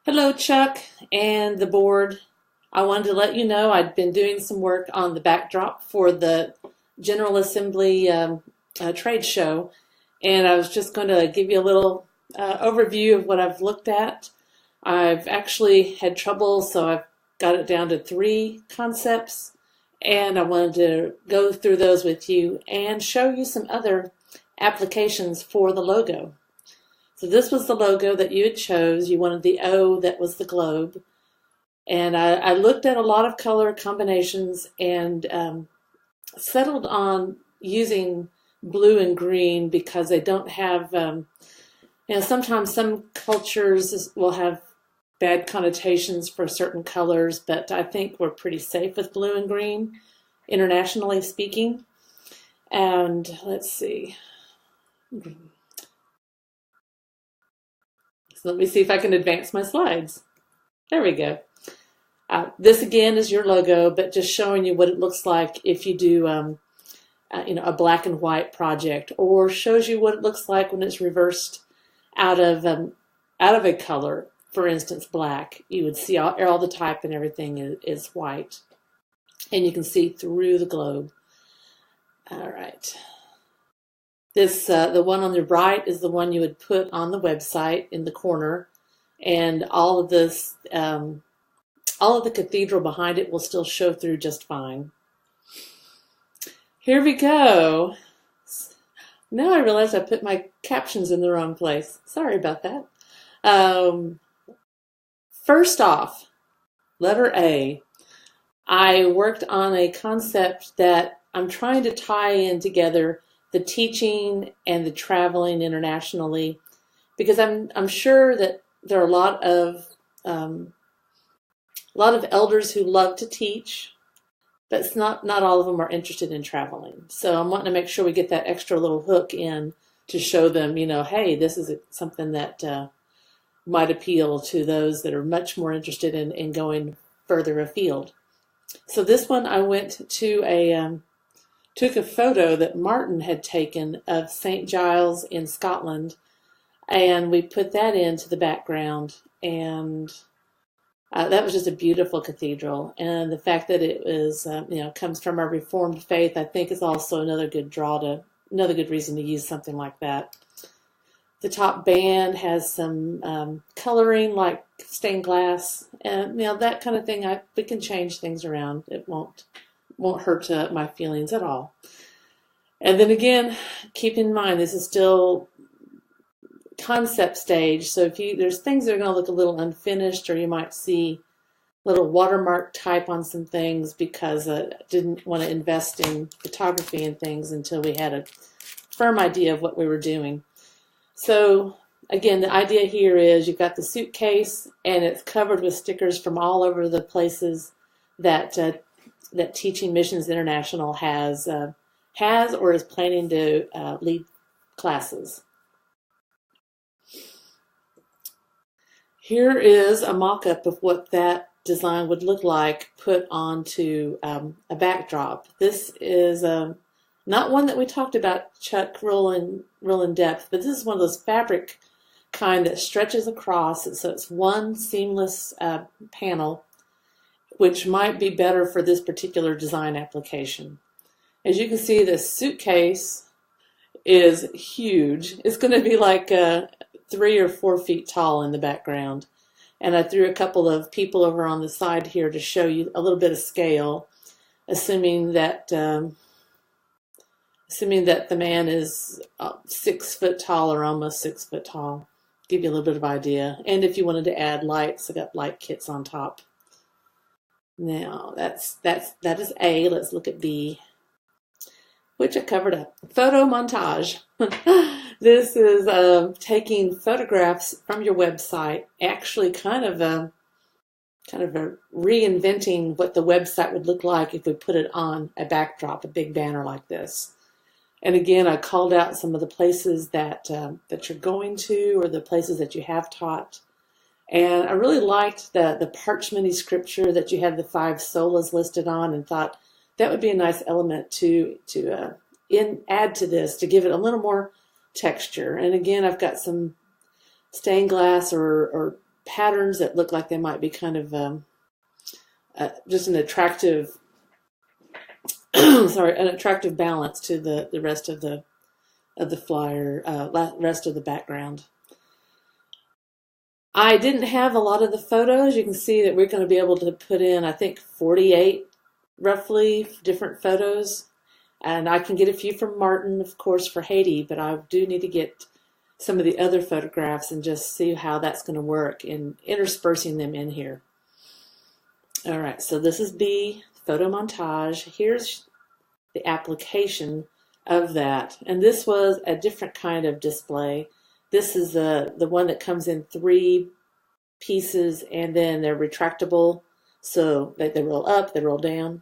Hello, Chuck and the board. I wanted to let you know I'd been doing some work on the backdrop for the General Assembly trade show, and I was just going to give you a little overview of what I've looked at. I've actually had trouble, so I've got it down to 3 concepts, and I wanted to go through those with you and show you some other applications for the logo. So this was the logo that you had chose. You wanted the O that was the globe. And I looked at a lot of color combinations and settled on using blue and green because they don't have, sometimes some cultures will have bad connotations for certain colors, but I think we're pretty safe with blue and green, internationally speaking. And let's see. Let me see if I can advance my slides. There we go. This again is your logo, but just showing you what it looks like if you do, a black and white project, or shows you what it looks like when it's reversed out of a color. For instance, black. You would see all the type and everything is white, and you can see through the globe. All right. This, the one on the right is the one you would put on the website in the corner, and all of this, all of the cathedral behind it will still show through just fine. Here we go. Now I realize I put my captions in the wrong place. Sorry about that. First off, letter A. I worked on a concept that I'm trying to tie in together the teaching and the traveling internationally, because I'm sure that there are a lot of elders who love to teach, but it's not all of them are interested in traveling. So I'm wanting to make sure we get that extra little hook in to show them, hey, this is something that might appeal to those that are much more interested in going further afield. So this one I went to took a photo that Martin had taken of St. Giles in Scotland, and we put that into the background, and that was just a beautiful cathedral. And the fact that it was, comes from our Reformed faith, I think is also another good reason to use something like that. The top band has some coloring like stained glass, and that kind of thing. We can change things around. It won't hurt my feelings at all. And then again, keep in mind this is still concept stage, so if there's things that are going to look a little unfinished, or you might see little watermark type on some things because I didn't want to invest in photography and things until we had a firm idea of what we were doing. So again, the idea here is you've got the suitcase and it's covered with stickers from all over the places that Teaching Missions International has or is planning to lead classes. Here is a mock-up of what that design would look like put onto a backdrop. This is not one that we talked about, Chuck, real in depth, but this is one of those fabric kind that stretches across, so it's one seamless panel, which might be better for this particular design application. As you can see, this suitcase is huge. It's going to be like 3 or 4 feet tall in the background. And I threw a couple of people over on the side here to show you a little bit of scale, assuming that the man is 6 foot tall or almost 6 foot tall. Give you a little bit of idea. And if you wanted to add lights, I got light kits on top. Now, that is A. Let's look at B, which I covered up. Photo montage. This is taking photographs from your website, actually kind of reinventing what the website would look like if we put it on a backdrop, a big banner like this. And again, I called out some of the places that you're going to, or the places that you have taught. And I really liked the parchmenty scripture that you had the 5 solas listed on, and thought that would be a nice element to add to this to give it a little more texture. And again, I've got some stained glass or patterns that look like they might be kind of just an attractive, an attractive balance to the rest of the flyer, rest of the background. I didn't have a lot of the photos. You can see that we're going to be able to put in, I think, 48 roughly different photos. And I can get a few from Martin, of course, for Haiti, but I do need to get some of the other photographs and just see how that's going to work in interspersing them in here. All right, so this is B, photo montage. Here's the application of that. And this was a different kind of display. This is the one that comes in 3 pieces, and then they're retractable, so they roll up, they roll down.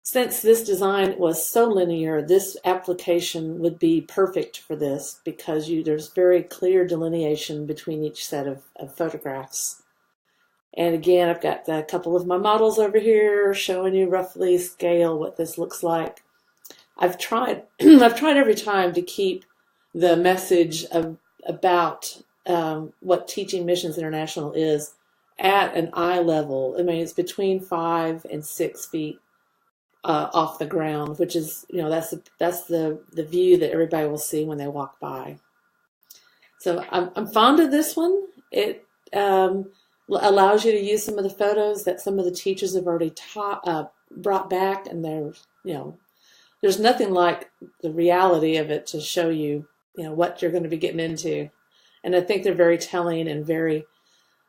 Since this design was so linear, this application would be perfect for this because there's very clear delineation between each set of photographs. And again, I've got a couple of my models over here showing you roughly scale what this looks like. I've tried every time to keep the message about what Teaching Missions International is at an eye level. I mean, it's between 5 and 6 feet off the ground, which is, that's the view that everybody will see when they walk by. So I'm fond of this one. It allows you to use some of the photos that some of the teachers have already brought back, and there's nothing like the reality of it to show you, what you're going to be getting into. And I think they're very telling and very,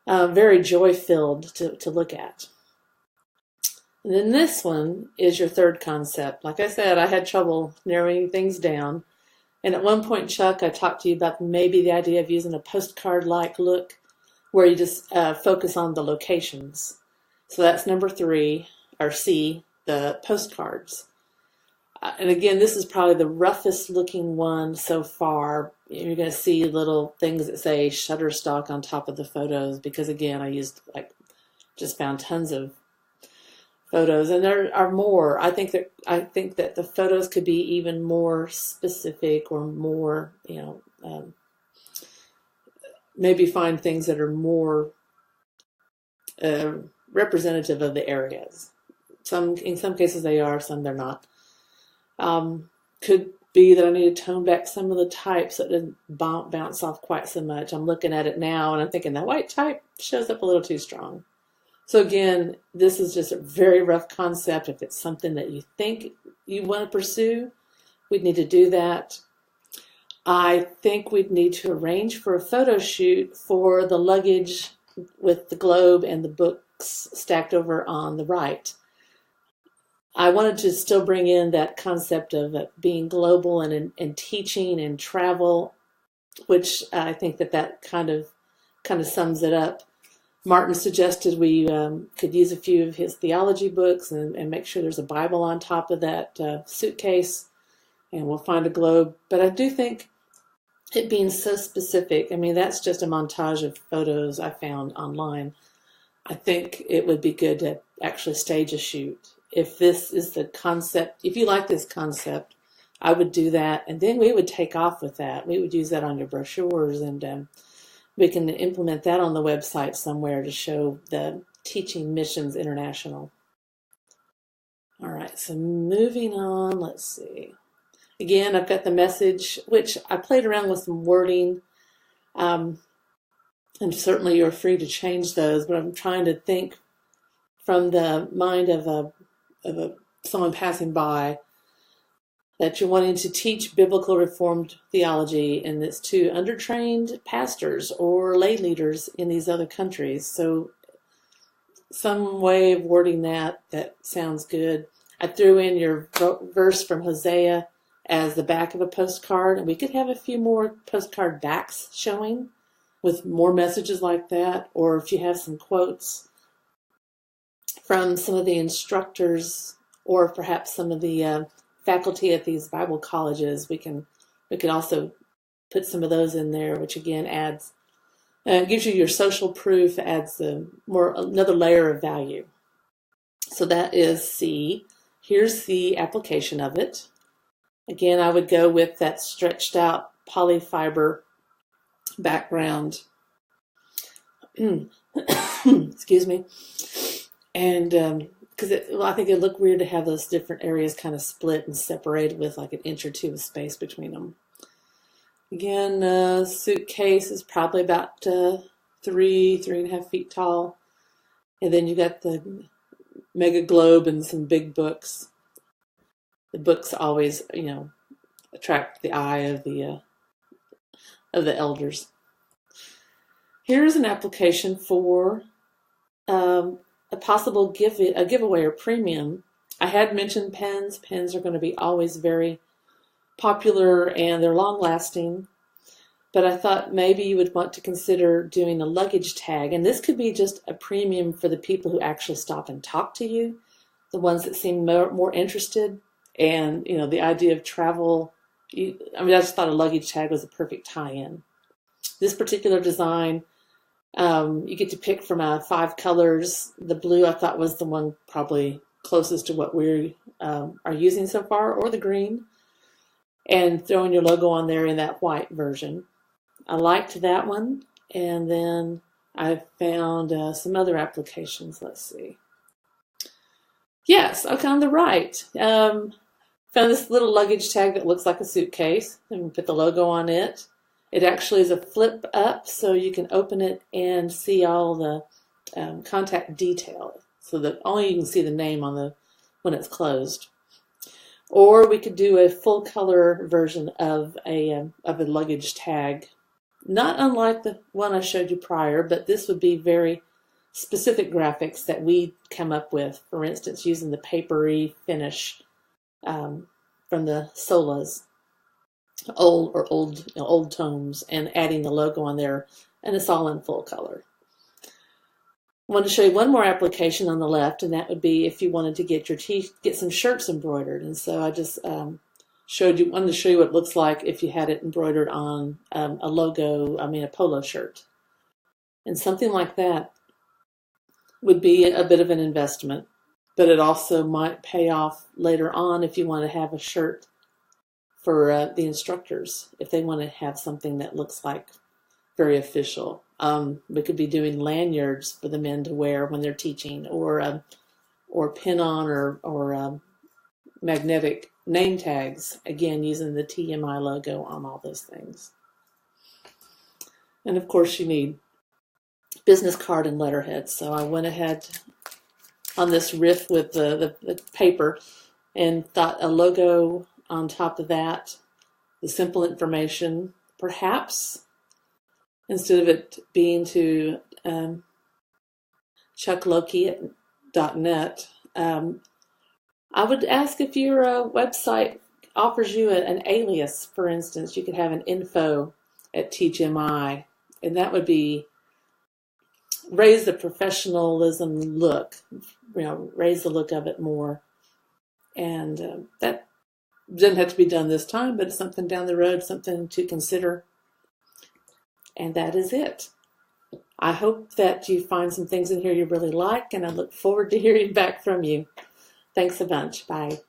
very joy-filled to look at. And then this one is your third concept. Like I said, I had trouble narrowing things down. And at one point, Chuck, I talked to you about maybe the idea of using a postcard-like look where you just focus on the locations. So that's number 3, or C, the postcards. And again, this is probably the roughest looking one so far. You're going to see little things that say Shutterstock on top of the photos because, again, I just found tons of photos, and there are more. I think that the photos could be even more specific or more, maybe find things that are more representative of the areas. In some cases they are, some they're not. Could be that I need to tone back some of the types so it doesn't bounce off quite so much. I'm looking at it now and I'm thinking that white type shows up a little too strong. So again, this is just a very rough concept. If it's something that you think you want to pursue, we'd need to do that. I think we'd need to arrange for a photo shoot for the luggage with the globe and the books stacked over on the right. I wanted to still bring in that concept of being global and teaching and travel, which I think that kind of sums it up. Martin suggested we could use a few of his theology books and make sure there's a Bible on top of that suitcase, and we'll find a globe. But I do think it being so specific, I mean, that's just a montage of photos I found online. I think it would be good to actually stage a shoot. If this is the concept, if you like this concept, I would do that, and then we would take off with that. We would use that on your brochures, and we can implement that on the website somewhere to show the Teaching Missions International. All right, so moving on, let's see. Again, I've got the message, which I played around with some wording, and certainly you're free to change those, but I'm trying to think from the mind of someone passing by that you're wanting to teach biblical Reformed theology, and it's to undertrained pastors or lay leaders in these other countries. So some way of wording that sounds good. I threw in your verse from Hosea as the back of a postcard, and we could have a few more postcard backs showing with more messages like that, or if you have some quotes from some of the instructors or perhaps some of the faculty at these Bible colleges, we can also put some of those in there, which again adds gives you your social proof, adds another layer of value. So that is C. Here's the application of it. Again, I would go with that stretched out polyfiber background Excuse me. And because I think it'd look weird to have those different areas kind of split and separated with like an inch or two of space between them. Again, suitcase is probably about 3.5 feet tall. And then you got the mega globe and some big books. The books always, attract the eye of the elders. Here's an application for a possible giveaway or premium. I had mentioned pens. Pens are going to be always very popular and they're long lasting. But I thought maybe you would want to consider doing a luggage tag. And this could be just a premium for the people who actually stop and talk to you, the ones that seem more interested. And, the idea of travel, I just thought a luggage tag was a perfect tie-in. This particular design, you get to pick from 5 colors. The blue I thought was the one probably closest to what we are using so far, or the green. And throwing your logo on there in that white version. I liked that one, and then I found some other applications. Let's see. Yes, okay, on the right. Found this little luggage tag that looks like a suitcase, and put the logo on it. It actually is a flip up, so you can open it and see all the contact detail, so that only you can see the name on when it's closed. Or we could do a full color version of a luggage tag. Not unlike the one I showed you prior, but this would be very specific graphics that we come up with. For instance, using the papery finish from the Solas, old tomes, and adding the logo on there, and it's all in full color. I want to show you one more application on the left, and that would be if you wanted to get some shirts embroidered. And so I just wanted to show you what it looks like if you had it embroidered on a polo shirt. And something like that would be a bit of an investment, but it also might pay off later on if you want to have a shirt for the instructors, if they want to have something that looks like very official. We could be doing lanyards for the men to wear when they're teaching, or pin-on or magnetic name tags, again using the TMI logo on all those things. And of course you need business card and letterhead. So I went ahead on this riff with the paper and thought a logo on top of that, the simple information, perhaps instead of it being to chuckloki.net, I would ask if your website offers you an alias. For instance, you could have an info at TeachMI, and that would be raise the professionalism look, raise the look of it more. And that doesn't have to be done this time, but it's something down the road, something to consider. And that is it. I hope that you find some things in here you really like, and I look forward to hearing back from you. Thanks a bunch. Bye.